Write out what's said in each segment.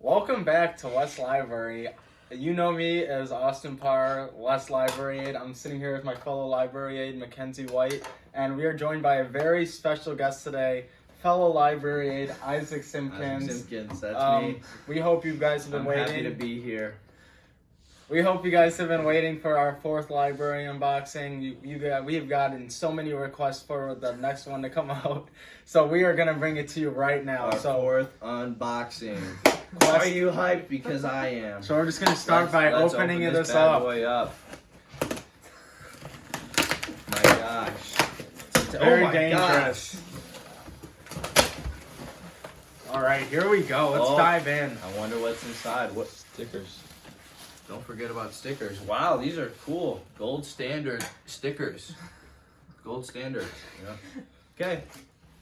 Welcome back to West Library. You know me as Austin Parr, West Library Aide. I'm sitting here with my fellow library aide, Mackenzie White, and we are joined by a very special guest today, fellow library aide, Isaac Simpkins. Simpkins, that's me. We hope you guys have been I'm waiting. happy to be here. We hope you guys have been waiting for our fourth library unboxing. We have gotten so many requests for the next one to come out, so we are gonna bring it to you right now. Our fourth unboxing. Are you hyped? Because I am. So we're just gonna start by Let's opening open this bad up. boy up. My gosh. It's very my dangerous. All right, here we go. Let's dive in. I wonder what's inside. What stickers? Don't forget about stickers. Wow, these are cool. Gold standard stickers. Gold standard. Yeah. Okay,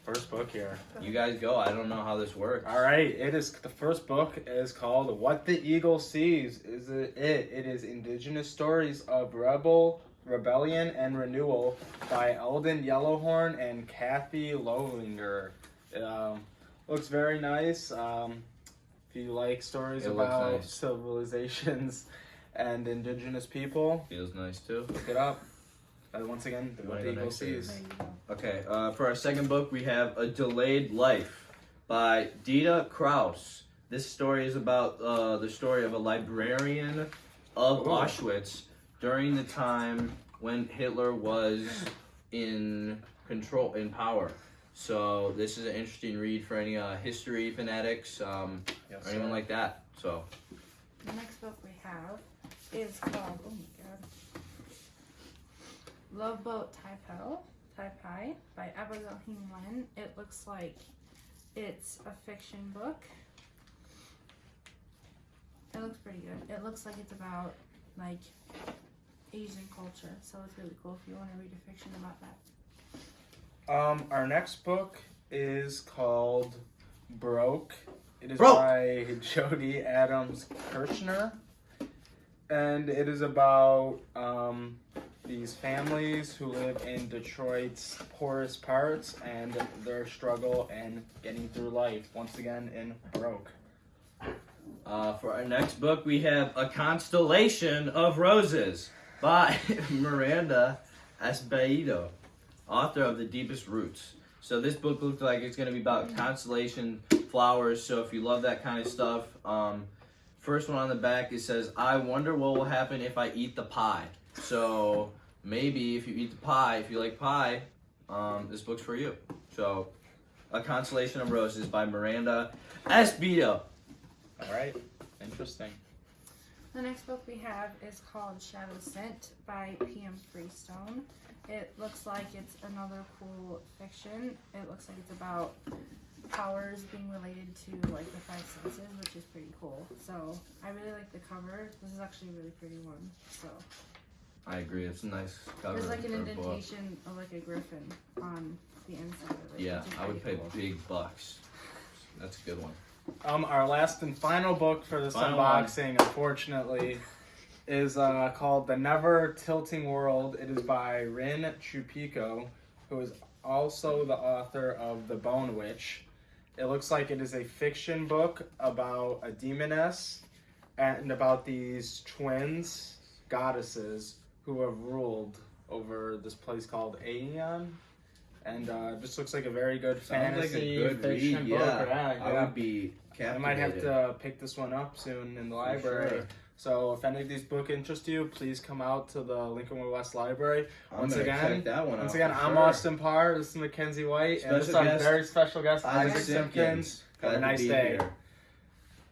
First book here. you guys go. I don't know how this works. All right, it is the first book is called "What the Eagle Sees." It is Indigenous Stories of Rebellion and Renewal by Eldon Yellowhorn and Kathy Lowinger. Looks very nice. If you like stories It looks about nice. civilizations and indigenous people, Feels nice too. look it up. Once again, You What wanna the go Eagle next, Sees. There you go. Okay, for our second book, we have A Delayed Life by Dita Kraus. This story is about the story of a librarian of Ooh. Auschwitz during the time when Hitler was in power. So this is an interesting read for any history fanatics or Yes, anyone sir. like that. So The next book we have is called, oh my god, Love Boat Taipei by Abigail Wen. It looks like it's a fiction book. It looks pretty good. It looks like it's about like Asian culture, so it's really cool if you want to read a fiction about that. Our next book is called Broke. It is Broke. by Jody Adams Kirshner, and it is about these families who live in Detroit's poorest parts and their struggle and getting through life. Once again, in Broke. for our next book, we have A Constellation of Roses by Miranda Espeito, author of The Deepest Roots. So this book looks like it's going to be about constellation flowers. So if you love that kind of stuff, first one on the back, it says, I wonder what will happen if I eat the pie. So maybe if you eat the pie, if you like pie, this book's for you. So A Constellation of Roses by Miranda Espeito. All right, interesting. The next book we have is called Shadow Scent by P.M. Freestone. It looks like it's another cool fiction. It looks like it's about powers being related to like the five senses, which is pretty cool. So I really like the cover. This is actually a really pretty one. So I agree. It's a nice cover. there's like an for a book. indentation of like a griffin on the inside of it. Yeah, which is I would pay pretty cool. big bucks. That's a good one. Our last and final book for this Final unboxing, unfortunately, is called The Never Tilting World. It is by Rin Chupico, who is also the author of The Bone Witch. It looks like it is a fiction book about a demoness and about these twins, goddesses, who have ruled over this place called Aeon. And this looks like a very good Sounds like fantasy a good fiction read. book. Yeah, I yeah. would be I captivated. might have to pick this one up soon in the library. Sure. So if any of these books interest you, please come out to the Lincoln West Library. I'm Once gonna again, check that one Once out again, for I'm sure. Austin Parr. This is Mackenzie White, and this is Special our guest, very special guest, Isaac Isaac Simpkins. Have a Glad to nice be day. here.